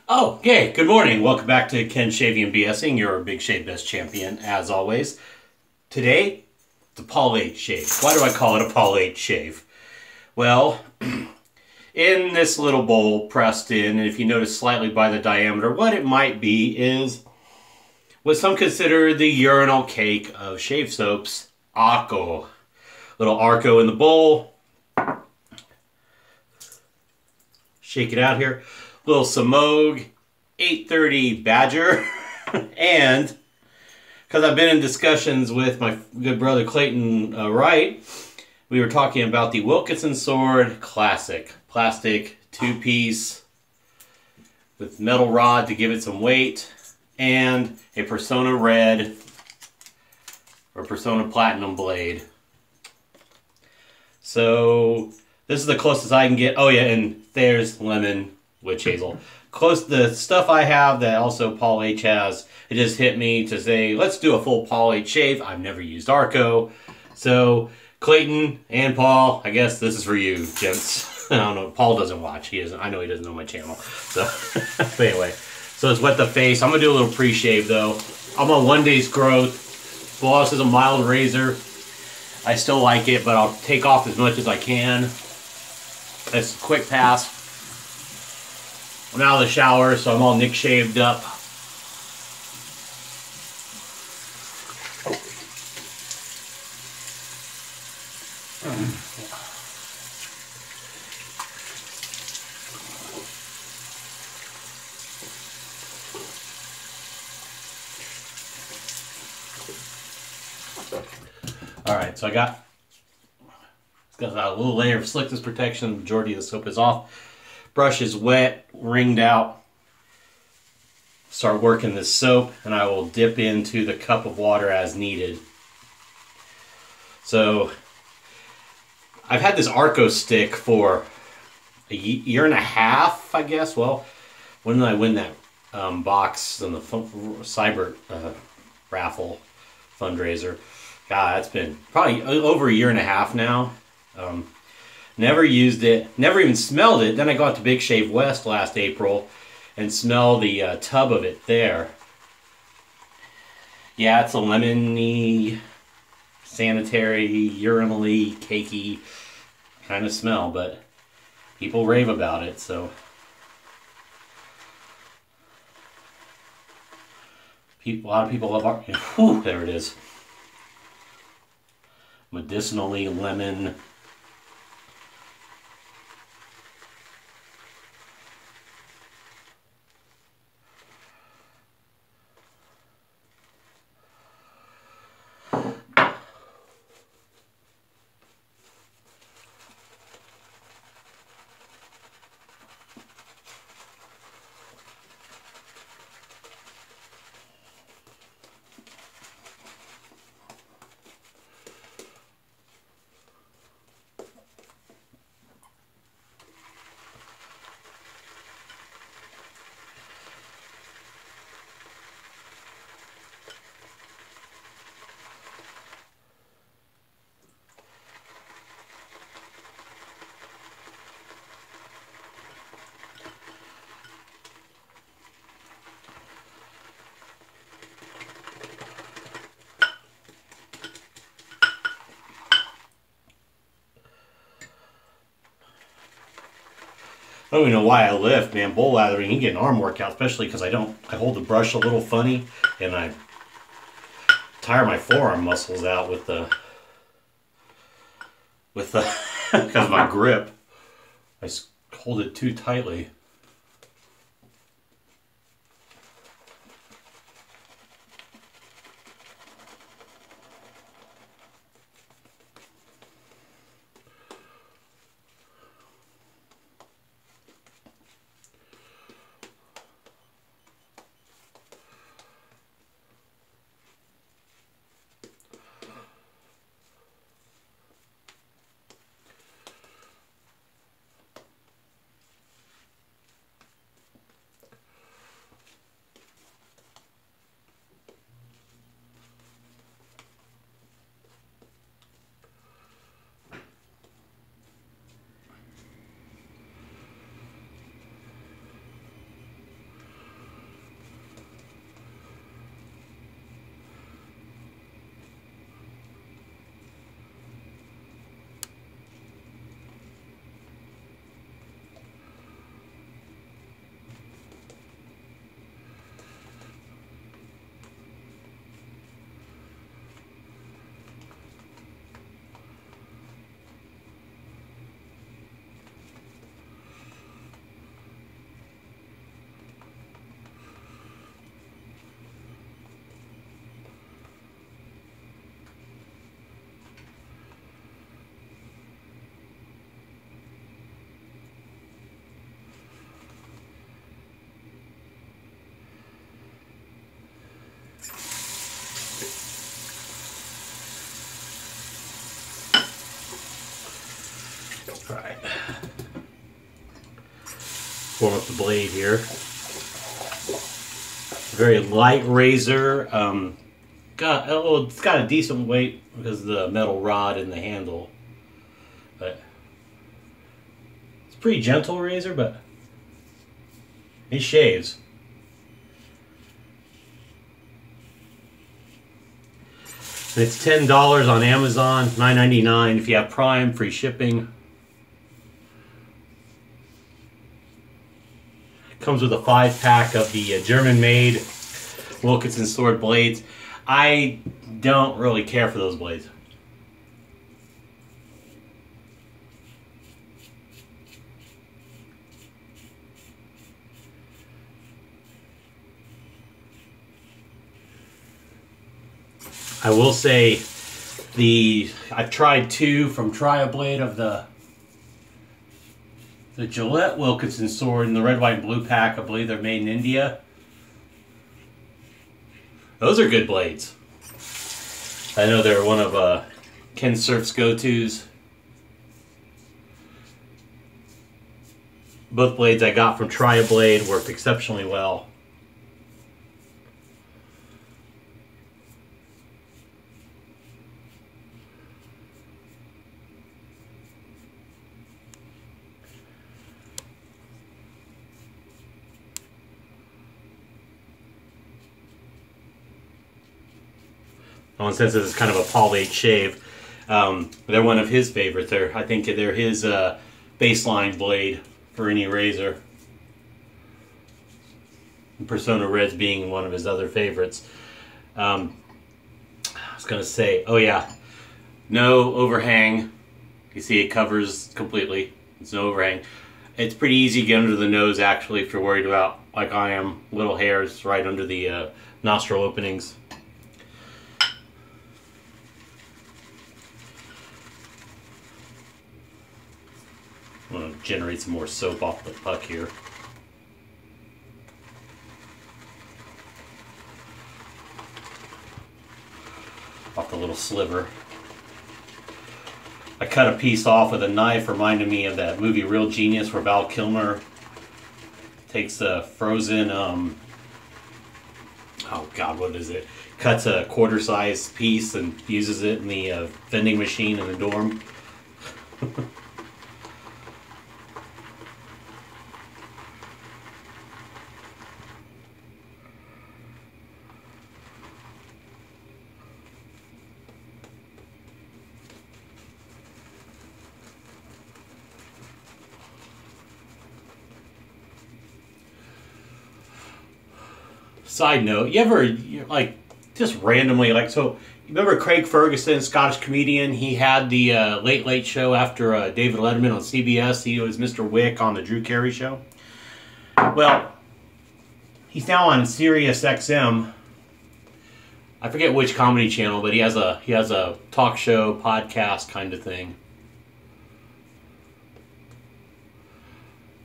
Okay, good morning. Welcome back to Ken Shaving and BSing, your Big Shave Best champion, as always. Today, the Paul H shave. Why do I call it a Paul H shave? Well, in this little bowl pressed in, and if you notice slightly by the diameter, what it might be is what some consider the urinal cake of shave soaps, Arco. Little Arco in the bowl. Shake it out here. Little Samog 830 Badger. And because I've been in discussions with my good brother Clayton Wright, we were talking about the Wilkinson Sword Classic. Plastic 2-piece with metal rod to give it some weight, and a Persona Red or Persona Platinum blade. So this is the closest I can get. Oh yeah, and there's lemon witch hazel. The stuff I have that also Paul H has, it just hit me to say, let's do a full Paul H shave. I've never used Arco. So Clayton and Paul, I guess this is for you, gents. I don't know. Paul doesn't watch. He doesn't. I know he doesn't know my channel. So, but anyway, so it's wet the face. I'm gonna do a little pre-shave though. I'm on 1 day's growth. Boss is a mild razor. I still like it, but I'll take off as much as I can. It's a quick pass. I'm out of the shower, so I'm all Nick shaved up. Alright, so it's got a little layer of slickness protection. The majority of the soap is off. Brush is wet, wringed out. Start working this soap, and I will dip into the cup of water as needed. So I've had this Arco stick for a year and a half, I guess. Well, when did I win that box in the Cyber raffle fundraiser? God, that's been probably over a year and a half now. Never used it, never even smelled it. Then I got to Big Shave West last April and smelled the tub of it there. Yeah, it's a lemony, sanitary, urinally, cakey kind of smell, but people rave about it, so. A lot of people love art. Whew, there it is. Medicinally lemon. I don't even know why I lift, man. Bowl lathering, you can get an arm workout, especially because I hold the brush a little funny, and I tire my forearm muscles out with the, because of my grip. I hold it too tightly. Form up the blade here. Very light razor. It's got a decent weight because of the metal rod in the handle. But it's a pretty gentle razor, but it shaves. And it's $10 on Amazon, $9.99 if you have Prime, free shipping. Comes with a 5-pack of the German-made Wilkinson sword blades. I don't really care for those blades. I will say I've tried 2 from Tri-Blade of the Gillette Wilkinson sword in the red, white, and blue pack. I believe they're made in India. Those are good blades. I know they're one of Ken Surf's go-tos. Both blades I got from Tri-Blade worked exceptionally well. Well, since this is kind of a Paul H shave, they're one of his favorites. I think they're his baseline blade for any razor. Persona Reds being one of his other favorites. I was going to say, oh yeah, no overhang. You see it covers completely. It's no overhang. It's pretty easy to get under the nose actually if you're worried about, like I am, little hairs right under the nostril openings. I'm going to generate some more soap off the puck here. Off the little sliver. I cut a piece off with a knife, reminded me of that movie Real Genius where Val Kilmer takes a frozen, oh god, what is it? Cuts a quarter-size piece and uses it in the vending machine in the dorm. Side note, you ever, like, just randomly, like, so, you remember Craig Ferguson, Scottish comedian? He had the Late Late Show after David Letterman on CBS. He was Mr. Wick on the Drew Carey Show. Well, he's now on Sirius XM. I forget which comedy channel, but he has a talk show, podcast kind of thing.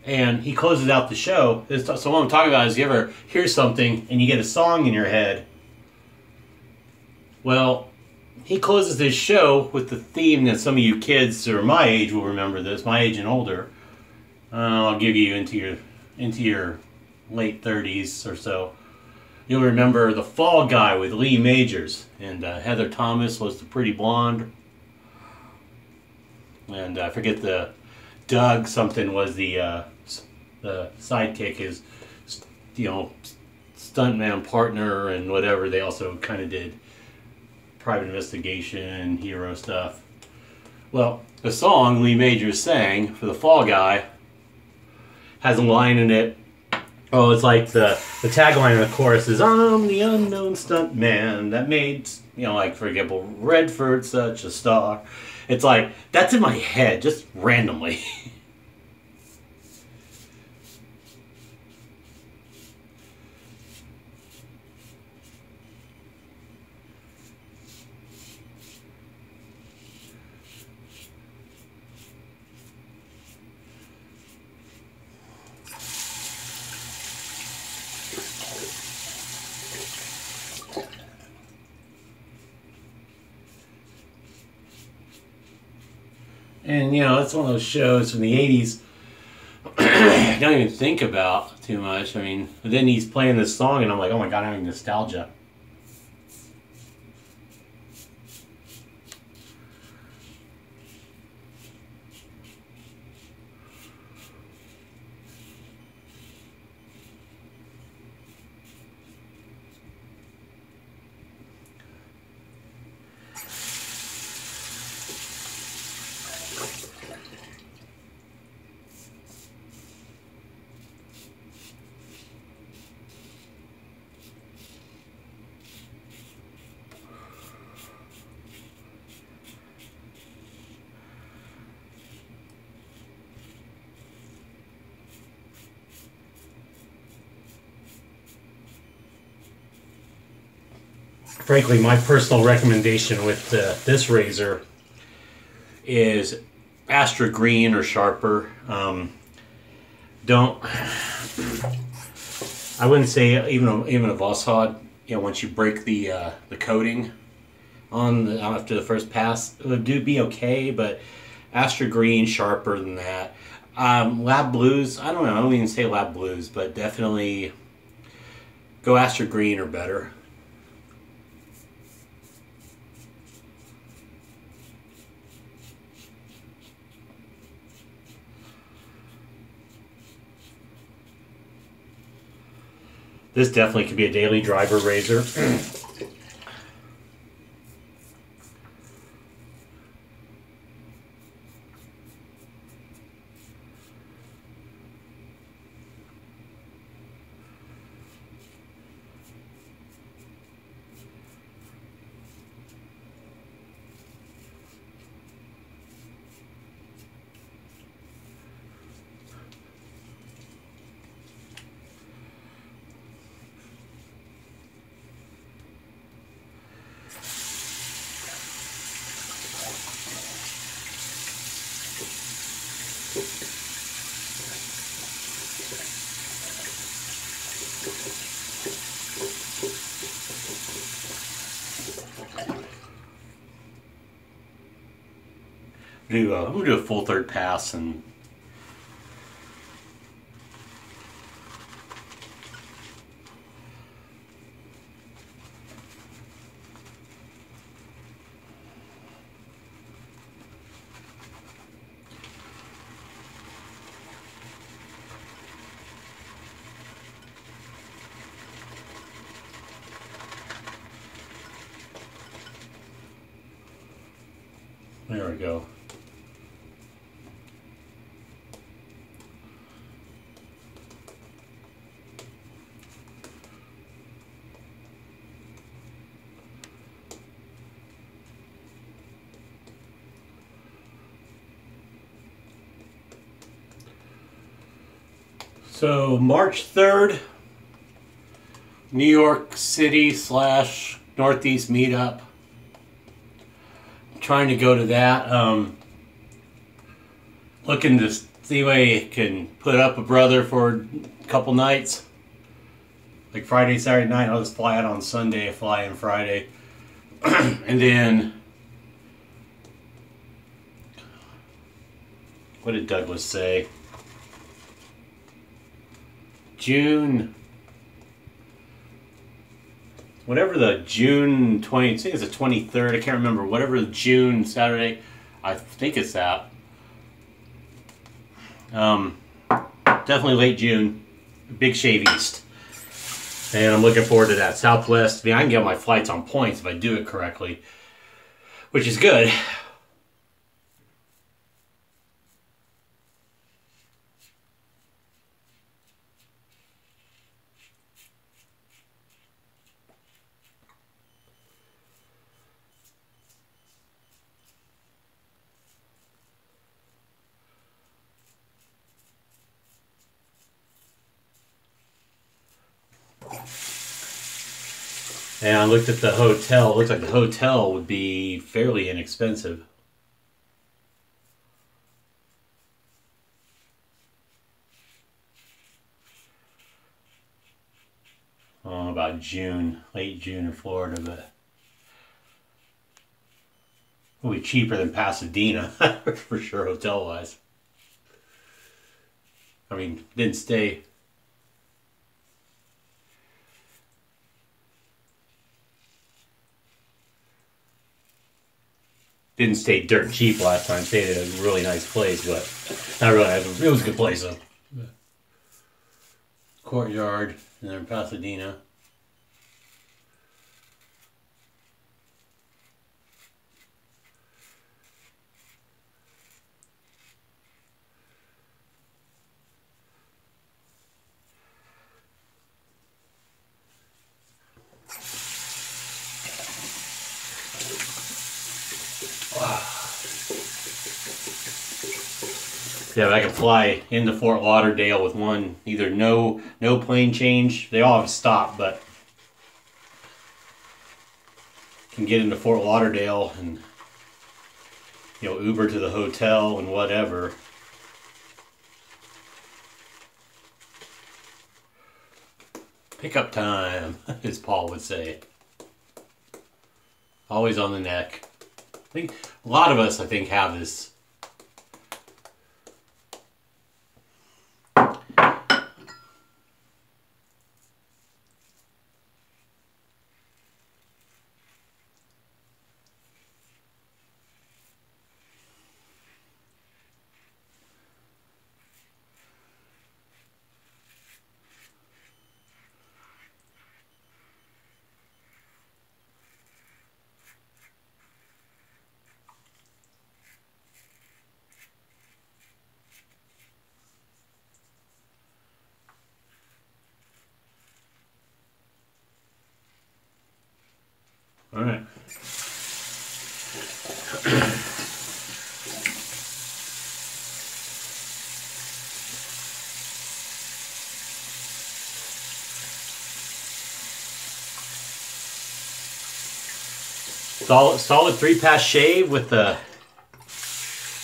And he closes out the show. So what I'm talking about is you ever hear something and you get a song in your head. Well, he closes his show with the theme that some of you kids who are my age will remember this, my age and older. I'll give you into your late 30s or so. You'll remember The Fall Guy with Lee Majors. And Heather Thomas was the pretty blonde. And I forget the Doug something was the sidekick, his, you know, stuntman partner and whatever. They also kind of did private investigation, hero stuff. Well, the song Lee Majors sang for The Fall Guy has a line in it. Oh, it's like the tagline of the chorus is, "I'm the unknown stuntman that made," you know, like, for example, Redford such a star. It's like, that's in my head, just randomly. And, you know, it's one of those shows from the 80s. don't even think about too much. I mean, but then he's playing this song, and I'm like, oh my god, I'm having nostalgia. Frankly, my personal recommendation with this razor is Astra Green or sharper. Don't. I wouldn't say even a Vosshod. You know, once you break the coating on after the first pass, it would be okay. But Astra Green, sharper than that. Lab Blues. I don't know. I don't even say Lab Blues, but definitely go Astra Green or better. This definitely could be a daily driver razor. I'm gonna do a full third pass and there we go. So March 3rd, New York City / Northeast meetup. I'm trying to go to that. Looking to see if I can put up a brother for a couple nights. Like Friday, Saturday night, I'll just fly out on Sunday, fly in Friday. And then, what did Douglas say? June, whatever the June 20, I think it's the 23rd, I can't remember, whatever the June Saturday, I think it's that. Definitely late June, Big Shave East. And I'm looking forward to that. Southwest, I mean, I can get my flights on points if I do it correctly, which is good. And I looked at the hotel. It looks like the hotel would be fairly inexpensive. About June, late June in Florida, but it'll be cheaper than Pasadena for sure, hotel-wise. I mean, didn't stay. Didn't stay dirt cheap last time. Stayed at a really nice place, but not really. It was a good place though. Courtyard, and then Pasadena. Yeah, but I can fly into Fort Lauderdale with one, either no plane change. They all have stop, but can get into Fort Lauderdale and, you know, Uber to the hotel and whatever. Pickup time, as Paul would say. Always on the neck. I think a lot of us, have this. All right. Solid 3-pass shave with the.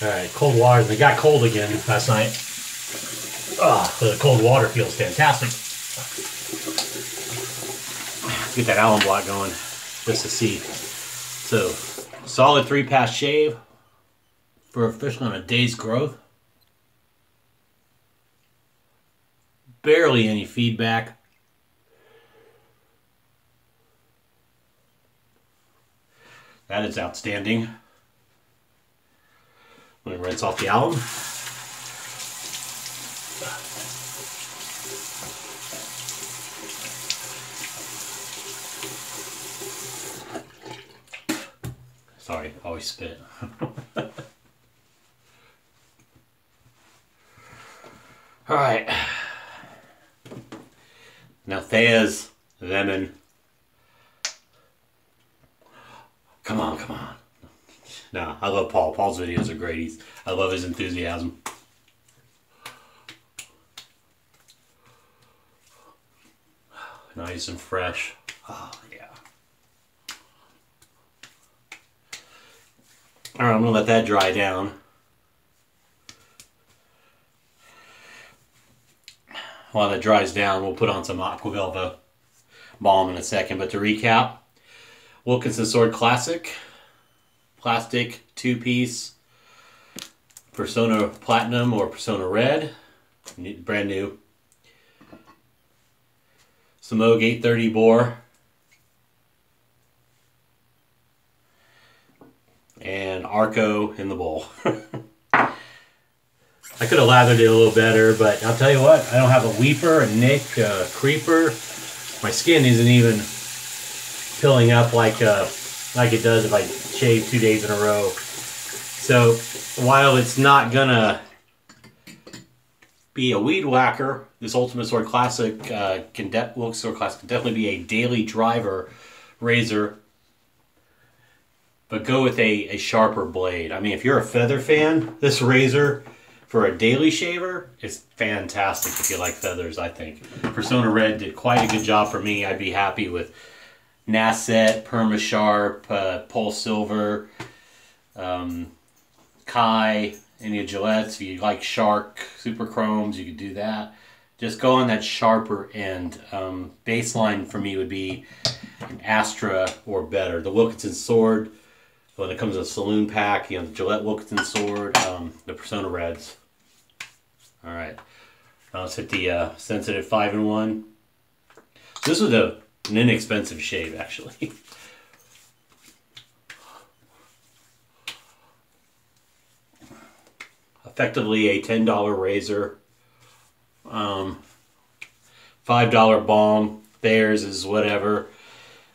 All right, cold water. They got cold again last night. The cold water feels fantastic. Get that alum block going, just to see. So, solid 3-pass shave for a fish on a day's growth. Barely any feedback. That is outstanding. I'm going to rinse off the alum. Sorry, always spit. All right. Now Thea's lemon. Come on, come on. No, I love Paul. Paul's videos are great. I love his enthusiasm. Nice and fresh. Oh, yeah. All right, I'm going to let that dry down. While that dries down, we'll put on some Aquavelva balm in a second. But to recap, Wilkinson Sword Classic, plastic 2-piece, Persona Platinum or Persona Red, brand new. Samogue 830 bore, and Arco in the bowl. I could have lathered it a little better, but I'll tell you what, I don't have a weeper, a nick, a creeper. My skin isn't even filling up like it does if I shave 2 days in a row. So while it's not gonna be a weed whacker, this Ultimate Sword Classic Wilkinson Sword Classic can definitely be a daily driver razor, but go with a sharper blade. I mean, if you're a feather fan, this razor for a daily shaver is fantastic if you like feathers, I think. Persona Red did quite a good job for me. I'd be happy with Nasset, Perma Sharp, Pulse Silver, Kai, any of Gillette's. If you like Shark, Super Chromes, you could do that. Just go on that sharper end. Baseline for me would be an Astra or better. The Wilkinson Sword, when it comes to a saloon pack, you know, the Gillette Wilkinson Sword, the Persona Reds. All right. Let's hit the sensitive 5-in-1. This was an inexpensive shave, actually. Effectively a $10 razor. $5 balm. Theirs is whatever.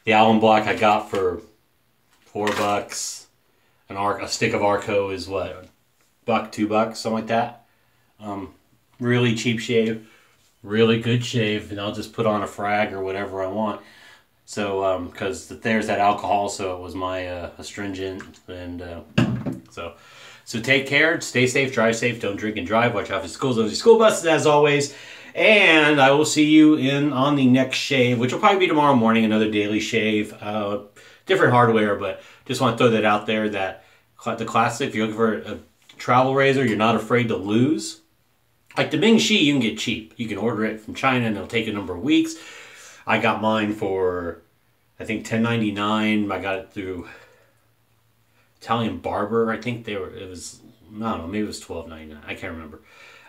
The alum block I got for $4. A stick of Arco is what, $1, $2, something like that. Really cheap shave, really good shave, and I'll just put on a frag or whatever I want. So because there's that alcohol, so it was my astringent, and so take care, stay safe, drive safe, don't drink and drive, watch out for schools, those are school buses as always. And I will see you on the next shave, which will probably be tomorrow morning, another daily shave. Different hardware, but just want to throw that out there, that the classic, if you're looking for a travel razor you're not afraid to lose. Like the Ming Shi, you can get cheap. You can order it from China and it'll take a number of weeks. I got mine for, I think, $10.99. I got it through Italian Barber. I think it was, I don't know, maybe it was $12.99. I can't remember.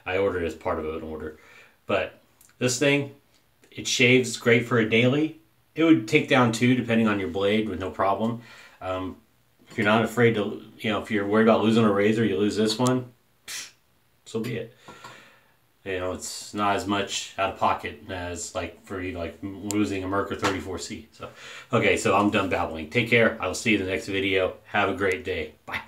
I ordered it as part of an order. But this thing, it shaves great for a daily. It would take down 2 depending on your blade with no problem. If you're not afraid to, if you're worried about losing a razor, you lose this one, so be it. It's not as much out of pocket as for you, losing a Merkur 34C. So, okay, so I'm done babbling. Take care. I will see you in the next video. Have a great day. Bye.